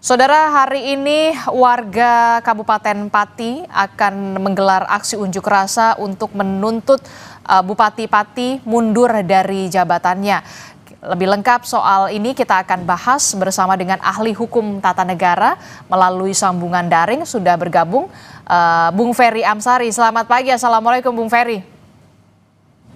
Saudara, hari ini warga Kabupaten Pati akan menggelar aksi unjuk rasa untuk menuntut Bupati Pati mundur dari jabatannya. Lebih lengkap soal ini kita akan bahas bersama dengan ahli hukum tata negara melalui sambungan daring. Sudah bergabung Bung Ferry Amsari. Selamat pagi, Assalamualaikum Bung Ferry.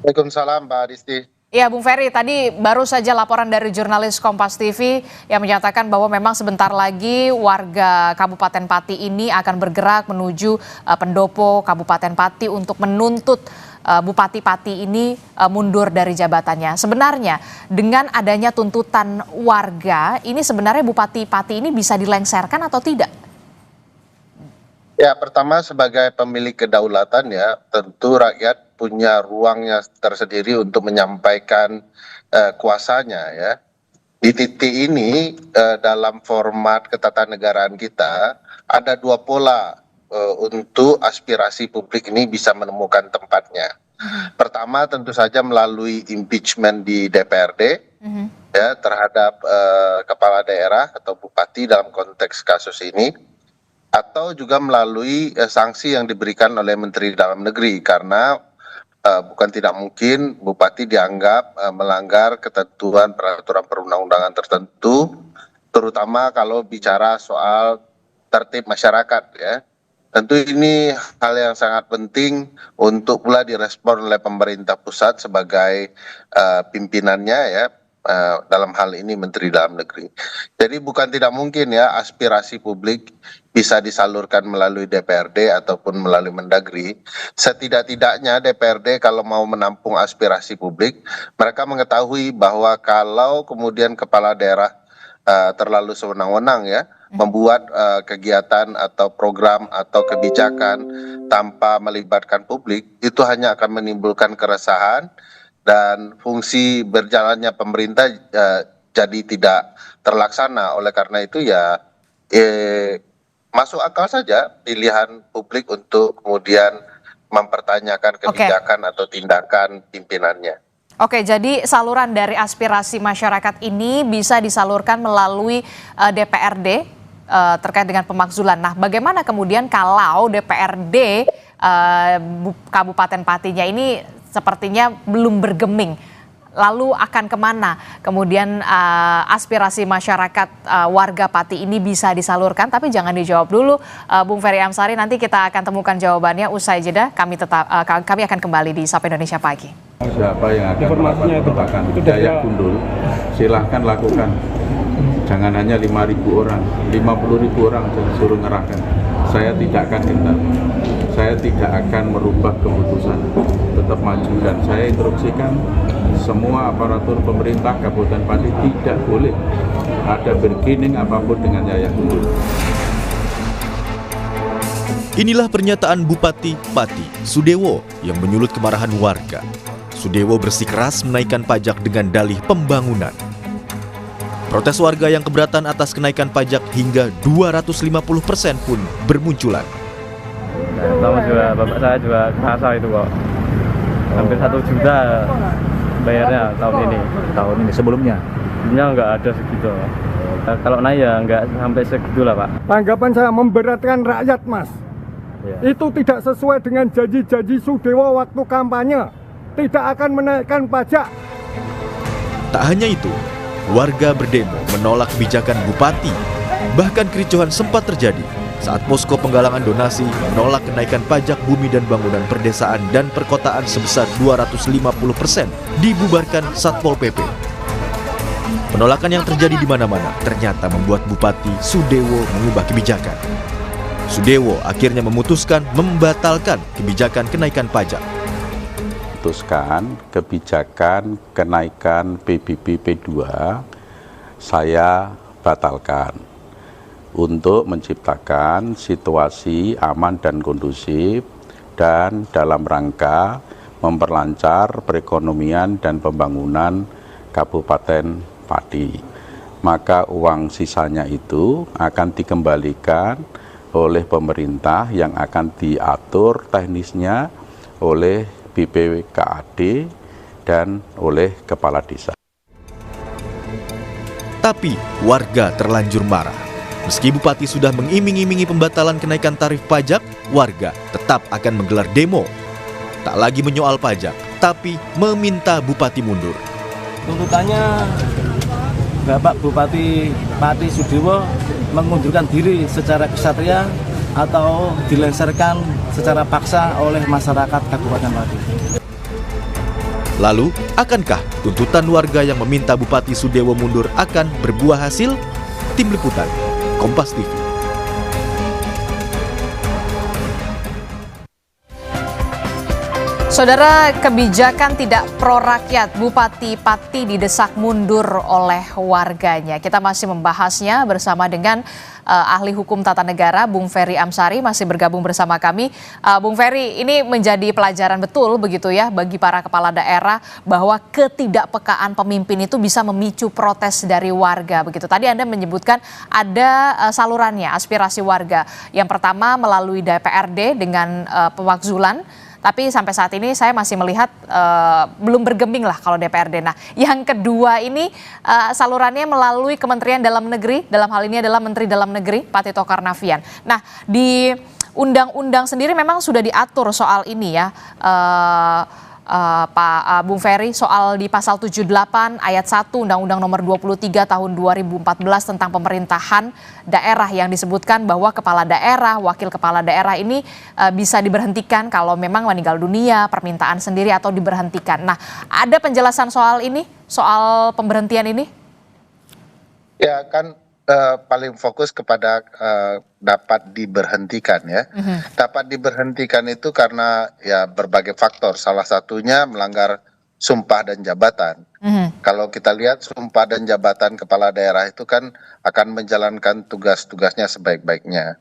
Waalaikumsalam Mbak Adisti. Ya, Bung Ferry, tadi baru saja laporan dari jurnalis Kompas TV yang menyatakan bahwa memang sebentar lagi warga Kabupaten Pati ini akan bergerak menuju pendopo Kabupaten Pati untuk menuntut Bupati Pati ini mundur dari jabatannya. Sebenarnya dengan adanya tuntutan warga, ini sebenarnya Bupati Pati ini bisa dilengsarkan atau tidak? Ya, pertama sebagai pemilik kedaulatan ya, tentu rakyat punya ruangnya tersendiri untuk menyampaikan kuasanya ya. Di titik ini dalam format ketatanegaraan kita ada dua pola untuk aspirasi publik ini bisa menemukan tempatnya. Pertama tentu saja melalui impeachment di DPRD ya terhadap kepala daerah atau bupati dalam konteks kasus ini, atau juga melalui sanksi yang diberikan oleh Menteri Dalam Negeri karena bukan tidak mungkin bupati dianggap melanggar ketentuan peraturan perundang-undangan tertentu, terutama kalau bicara soal tertib masyarakat ya. Tentu ini hal yang sangat penting untuk pula direspon oleh pemerintah pusat sebagai pimpinannya ya, dalam hal ini Menteri Dalam Negeri. Jadi bukan tidak mungkin ya aspirasi publik bisa disalurkan melalui DPRD ataupun melalui Mendagri. Setidak-tidaknya DPRD kalau mau menampung aspirasi publik, mereka mengetahui bahwa kalau kemudian kepala daerah terlalu sewenang-wenang ya, membuat kegiatan atau program atau kebijakan tanpa melibatkan publik, itu hanya akan menimbulkan keresahan dan fungsi berjalannya pemerintah jadi tidak terlaksana. Oleh karena itu ya masuk akal saja pilihan publik untuk kemudian mempertanyakan kebijakan atau tindakan pimpinannya. Oke, jadi saluran dari aspirasi masyarakat ini bisa disalurkan melalui DPRD terkait dengan pemakzulan. Nah, bagaimana kemudian kalau DPRD Kabupaten Patinya ini sepertinya belum bergeming? Lalu akan kemana kemudian aspirasi masyarakat warga Pati ini bisa disalurkan? Tapi jangan dijawab dulu, Bung Ferry Amsari. Nanti kita akan temukan jawabannya usai jeda. Kami akan kembali di Sapa Indonesia Pagi. Siapa yang akan melakukan penolakan Jaya Gundul, silahkan lakukan. Jangan hanya 5.000 orang, 50.000 orang suruh ngerahkan. Saya tidak akan gentar. Saya tidak akan merubah keputusan, tetap maju, dan saya instruksikan semua aparatur pemerintah Kabupaten Pati tidak boleh ada bergening apapun dengan Yaya Gundul. Inilah pernyataan Bupati Pati, Sudewo, yang menyulut kemarahan warga. Sudewo bersikeras menaikkan pajak dengan dalih pembangunan. Protes warga yang keberatan atas kenaikan pajak hingga 250% pun bermunculan. Tahu juga, bapak saya juga kerasa itu kok. Hampir 1 juta bayarnya tahun ini. Tahun ini sebelumnya Nggak ada segitu. Kalau naik ya nggak sampai segitu lah Pak. Tanggapan saya memberatkan rakyat Mas. Ya. Itu tidak sesuai dengan janji-janji Sudewo waktu kampanye. Tidak akan menaikkan pajak. Tak hanya itu, warga berdemo menolak kebijakan Bupati. Bahkan kericuhan sempat terjadi saat posko penggalangan donasi menolak kenaikan pajak bumi dan bangunan perdesaan dan perkotaan sebesar 250% dibubarkan Satpol PP. Penolakan yang terjadi di mana-mana ternyata membuat Bupati Sudewo mengubah kebijakan. Sudewo akhirnya memutuskan membatalkan kebijakan kenaikan pajak. Memutuskan kebijakan kenaikan PBB P2 saya batalkan untuk menciptakan situasi aman dan kondusif dan dalam rangka memperlancar perekonomian dan pembangunan Kabupaten Pati. Maka uang sisanya itu akan dikembalikan oleh pemerintah yang akan diatur teknisnya oleh BPKAD dan oleh kepala desa. Tapi warga terlanjur marah. Meski Bupati sudah mengiming-imingi pembatalan kenaikan tarif pajak, warga tetap akan menggelar demo. Tak lagi menyoal pajak, tapi meminta Bupati mundur. Tuntutannya Bapak Bupati Pati Sudewo mengundurkan diri secara kesatria atau dilengsarkan secara paksa oleh masyarakat Kabupaten Pati. Lalu, akankah tuntutan warga yang meminta Bupati Sudewo mundur akan berbuah hasil? Tim Liputan, Kompas TV. Saudara, kebijakan tidak pro rakyat, Bupati Pati didesak mundur oleh warganya. Kita masih membahasnya bersama dengan ahli hukum tata negara, Bung Ferry Amsari, masih bergabung bersama kami. Bung Ferry, ini menjadi pelajaran betul begitu ya bagi para kepala daerah bahwa ketidakpekaan pemimpin itu bisa memicu protes dari warga begitu. Tadi Anda menyebutkan ada salurannya, aspirasi warga. Yang pertama melalui DPRD dengan pemakzulan. Tapi sampai saat ini saya masih melihat belum bergeming lah kalau DPRD. Nah, yang kedua ini salurannya melalui Kementerian Dalam Negeri, dalam hal ini adalah Menteri Dalam Negeri, Pak Tito Karnavian. Nah, di undang-undang sendiri memang sudah diatur soal ini ya, Pak Bung Ferry, soal di pasal 78 ayat 1 Undang-Undang nomor 23 tahun 2014 tentang pemerintahan daerah yang disebutkan bahwa kepala daerah, wakil kepala daerah ini bisa diberhentikan kalau memang meninggal dunia, permintaan sendiri atau diberhentikan. Nah, ada penjelasan soal ini, soal pemberhentian ini? Ya kan paling fokus kepada dapat diberhentikan ya. Dapat diberhentikan itu karena ya berbagai faktor. Salah satunya melanggar sumpah dan jabatan. Kalau kita lihat sumpah dan jabatan kepala daerah itu kan akan menjalankan tugas-tugasnya sebaik-baiknya.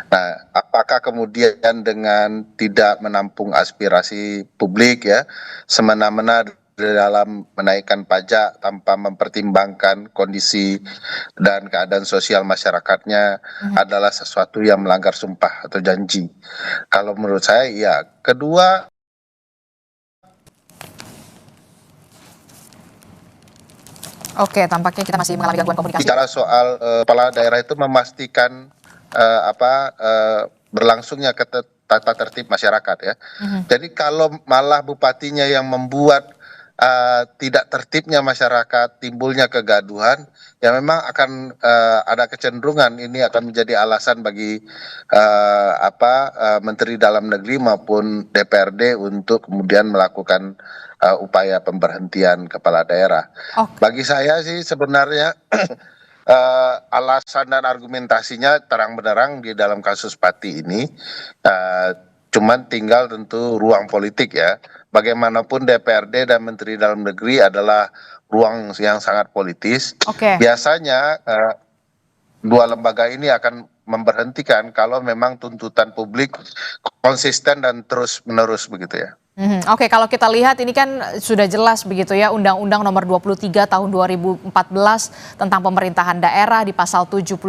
Nah, apakah kemudian dengan tidak menampung aspirasi publik ya, semena-mena dalam menaikkan pajak tanpa mempertimbangkan kondisi dan keadaan sosial masyarakatnya adalah sesuatu yang melanggar sumpah atau janji. Kalau menurut saya ya. Kedua, Oke, tampaknya kita masih mengalami gangguan komunikasi. bicara soal kepala daerah itu memastikan berlangsungnya tata tertib masyarakat ya. Jadi kalau malah bupatinya yang membuat tidak tertibnya masyarakat, timbulnya kegaduhan, ya memang akan ada kecenderungan ini akan menjadi alasan bagi Menteri Dalam Negeri maupun DPRD untuk kemudian melakukan upaya pemberhentian kepala daerah. Bagi saya sih sebenarnya alasan dan argumentasinya terang benderang di dalam kasus Pati ini, cuman tinggal tentu ruang politik ya. Bagaimanapun DPRD dan Menteri Dalam Negeri adalah ruang yang sangat politis. Biasanya dua lembaga ini akan memberhentikan kalau memang tuntutan publik konsisten dan terus menerus begitu ya. Oke, kalau kita lihat ini kan sudah jelas begitu ya, Undang-Undang nomor 23 tahun 2014 tentang pemerintahan daerah di pasal 78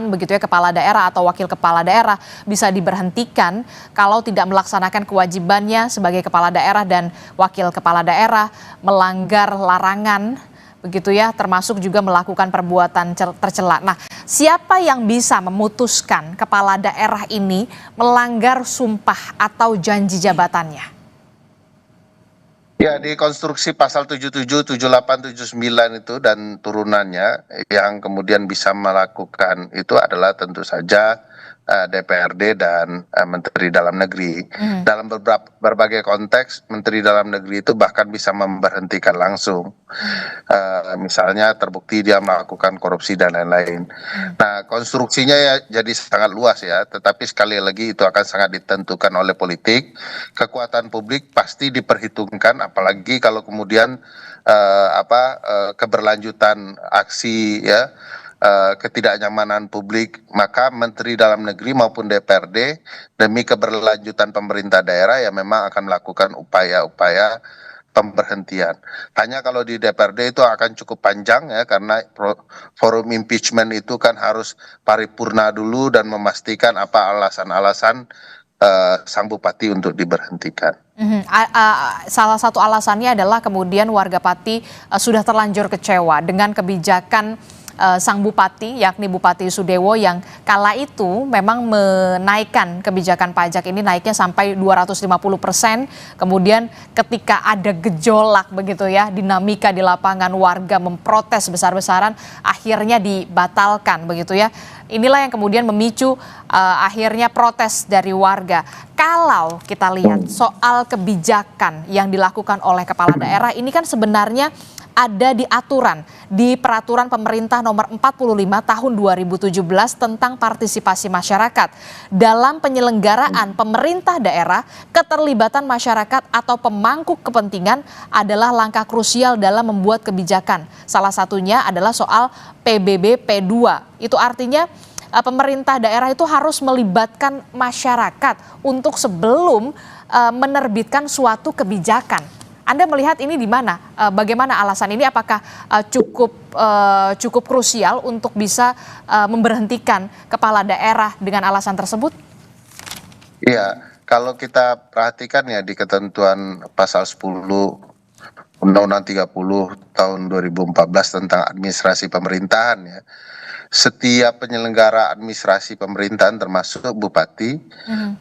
begitu ya, kepala daerah atau wakil kepala daerah bisa diberhentikan kalau tidak melaksanakan kewajibannya sebagai kepala daerah dan wakil kepala daerah, melanggar larangan begitu ya, termasuk juga melakukan perbuatan tercela. Nah, siapa yang bisa memutuskan kepala daerah ini melanggar sumpah atau janji jabatannya? Ya, di konstruksi pasal 77, 78, 79 itu dan turunannya yang kemudian bisa melakukan itu adalah tentu saja DPRD dan Menteri Dalam Negeri. Dalam berbagai konteks, Menteri Dalam Negeri itu bahkan bisa memberhentikan langsung. Misalnya terbukti dia melakukan korupsi dan lain-lain. Nah, konstruksinya ya jadi sangat luas ya, tetapi sekali lagi itu akan sangat ditentukan oleh politik. Kekuatan publik pasti diperhitungkan, apalagi kalau kemudian keberlanjutan aksi ya, ketidaknyamanan publik, maka Menteri Dalam Negeri maupun DPRD demi keberlanjutan pemerintah daerah ya memang akan melakukan upaya-upaya pemberhentian. Hanya kalau di DPRD itu akan cukup panjang ya, karena forum impeachment itu kan harus paripurna dulu dan memastikan apa alasan-alasan sang bupati untuk diberhentikan. Salah satu alasannya adalah kemudian warga Pati sudah terlanjur kecewa dengan kebijakan sang bupati, yakni Bupati Sudewo, yang kala itu memang menaikkan kebijakan pajak ini, naiknya sampai 250%. Kemudian ketika ada gejolak begitu ya, dinamika di lapangan, warga memprotes besar-besaran, akhirnya dibatalkan begitu ya. Inilah yang kemudian memicu akhirnya protes dari warga. Kalau kita lihat soal kebijakan yang dilakukan oleh kepala daerah, ini kan sebenarnya ada di aturan, di peraturan pemerintah nomor 45 tahun 2017 tentang partisipasi masyarakat. Dalam penyelenggaraan pemerintah daerah, keterlibatan masyarakat atau pemangku kepentingan adalah langkah krusial dalam membuat kebijakan. Salah satunya adalah soal PBB P2. Itu artinya pemerintah daerah itu harus melibatkan masyarakat untuk sebelum menerbitkan suatu kebijakan. Anda melihat ini di mana? Bagaimana alasan ini? Apakah cukup krusial untuk bisa memberhentikan kepala daerah dengan alasan tersebut? Iya, kalau kita perhatikan ya di ketentuan pasal 10 Undang-Undang 30 tahun 2014 tentang administrasi pemerintahan ya. Setiap penyelenggara administrasi pemerintahan termasuk bupati,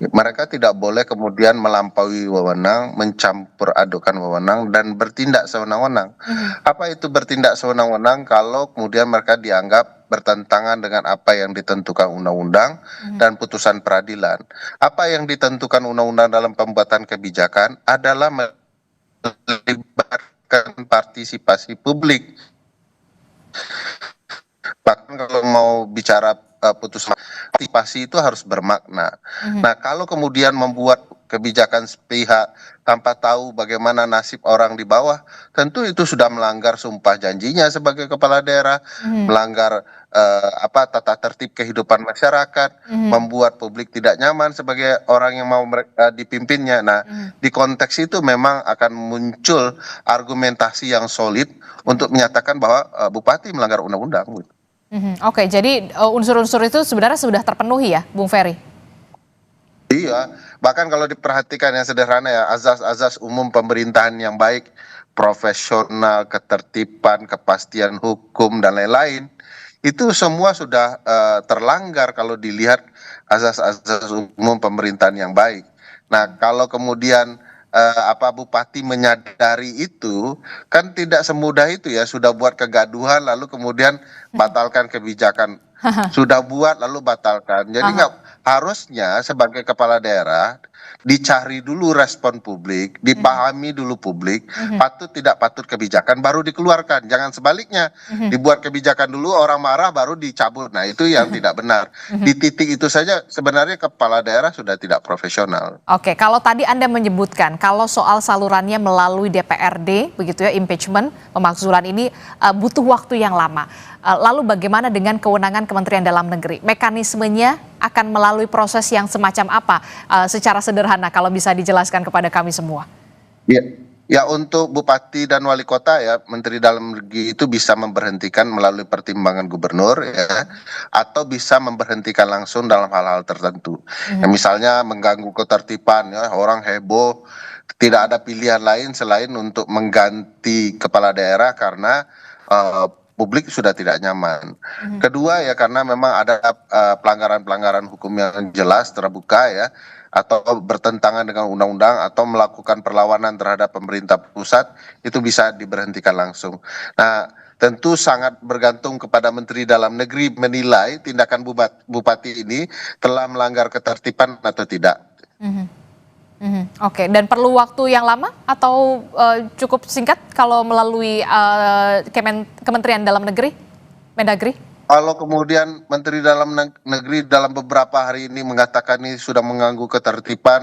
mereka tidak boleh kemudian melampaui wewenang, mencampur adukan wewenang dan bertindak sewenang-wenang. Apa itu bertindak sewenang-wenang? Kalau kemudian mereka dianggap bertentangan dengan apa yang ditentukan undang-undang dan putusan peradilan. Apa yang ditentukan undang-undang dalam pembuatan kebijakan adalah melibatkan partisipasi publik. Bahkan kalau mau bicara putusan partisipasi itu harus bermakna. Nah, kalau kemudian membuat kebijakan sepihak tanpa tahu bagaimana nasib orang di bawah, tentu itu sudah melanggar sumpah janjinya sebagai kepala daerah, melanggar tata tertib kehidupan masyarakat, membuat publik tidak nyaman sebagai orang yang mau dipimpinnya. Nah, di konteks itu memang akan muncul argumentasi yang solid untuk menyatakan bahwa bupati melanggar undang-undang. Oke, jadi unsur-unsur itu sebenarnya sudah terpenuhi ya, Bung Ferry? Iya, bahkan kalau diperhatikan yang sederhana ya, azas-azas umum pemerintahan yang baik, profesional, ketertiban, kepastian hukum, dan lain-lain, itu semua sudah terlanggar kalau dilihat azas-azas umum pemerintahan yang baik. Nah, kalau kemudian bupati menyadari itu, kan tidak semudah itu ya, sudah buat kegaduhan lalu kemudian batalkan kebijakan, sudah buat lalu batalkan. Jadi harusnya sebagai kepala daerah dicari dulu respon publik, dipahami dulu publik, patut tidak patut kebijakan baru dikeluarkan. Jangan sebaliknya, dibuat kebijakan dulu orang marah baru dicabut. Nah, itu yang tidak benar. Di titik itu saja sebenarnya kepala daerah sudah tidak profesional. Oke, kalau tadi Anda menyebutkan kalau soal salurannya melalui DPRD, begitu ya, impeachment, pemakzulan ini butuh waktu yang lama. Lalu bagaimana dengan kewenangan Kementerian Dalam Negeri? Mekanismenya akan melalui proses yang semacam apa? Secara sederhana kalau bisa dijelaskan kepada kami semua. Ya, untuk bupati dan wali kota ya, Menteri Dalam Negeri itu bisa memberhentikan melalui pertimbangan gubernur ya, atau bisa memberhentikan langsung dalam hal-hal tertentu. Ya, misalnya mengganggu ketertiban ya, orang heboh, tidak ada pilihan lain selain untuk mengganti kepala daerah karena publik sudah tidak nyaman. Kedua ya, karena memang ada pelanggaran-pelanggaran hukum yang jelas terbuka ya, atau bertentangan dengan undang-undang atau melakukan perlawanan terhadap pemerintah pusat, itu bisa diberhentikan langsung. Nah, tentu sangat bergantung kepada Menteri Dalam Negeri menilai tindakan bupati ini telah melanggar ketertiban atau tidak. Oke, dan perlu waktu yang lama atau cukup singkat kalau melalui Kementerian Dalam Negeri, Mendagri? Kalau kemudian Menteri Dalam Negeri dalam beberapa hari ini mengatakan ini sudah mengganggu ketertiban,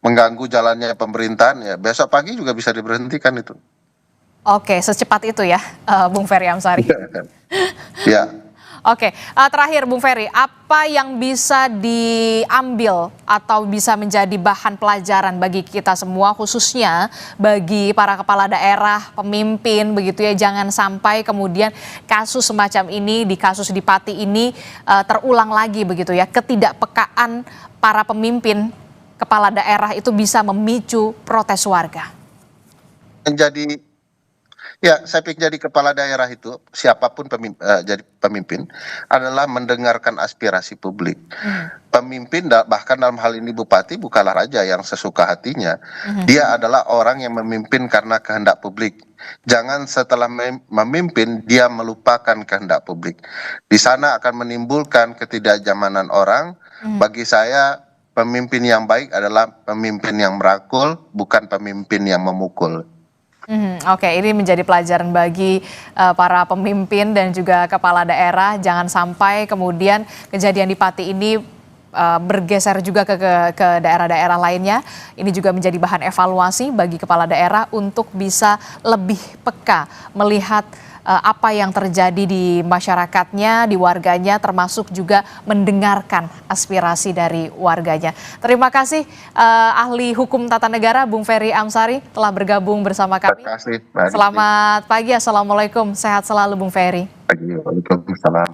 mengganggu jalannya pemerintahan, ya besok pagi juga bisa diberhentikan itu. Oke, secepat itu ya, Bung Ferry Amsari. Ya. Oke, terakhir Bung Ferry, apa yang bisa diambil atau bisa menjadi bahan pelajaran bagi kita semua, khususnya bagi para kepala daerah, pemimpin begitu ya, jangan sampai kemudian kasus semacam ini, di kasus di Pati ini terulang lagi begitu ya, ketidakpekaan para pemimpin kepala daerah itu bisa memicu protes warga. Ya, saya pikir jadi kepala daerah itu siapapun jadi pemimpin adalah mendengarkan aspirasi publik. Pemimpin bahkan dalam hal ini bupati bukanlah raja yang sesuka hatinya. Dia adalah orang yang memimpin karena kehendak publik. Jangan setelah memimpin dia melupakan kehendak publik. Di sana akan menimbulkan ketidaknyamanan orang. Bagi saya pemimpin yang baik adalah pemimpin yang merangkul, bukan pemimpin yang memukul. Oke, ini menjadi pelajaran bagi para pemimpin dan juga kepala daerah. Jangan sampai kemudian kejadian di Pati ini bergeser juga ke daerah-daerah lainnya. Ini juga menjadi bahan evaluasi bagi kepala daerah untuk bisa lebih peka melihat apa yang terjadi di masyarakatnya, di warganya, termasuk juga mendengarkan aspirasi dari warganya. Terima kasih ahli hukum tata negara Bung Ferry Amsari telah bergabung bersama kami. Terima kasih. Selamat pagi, assalamualaikum, sehat selalu Bung Ferry. Waalaikumsalam.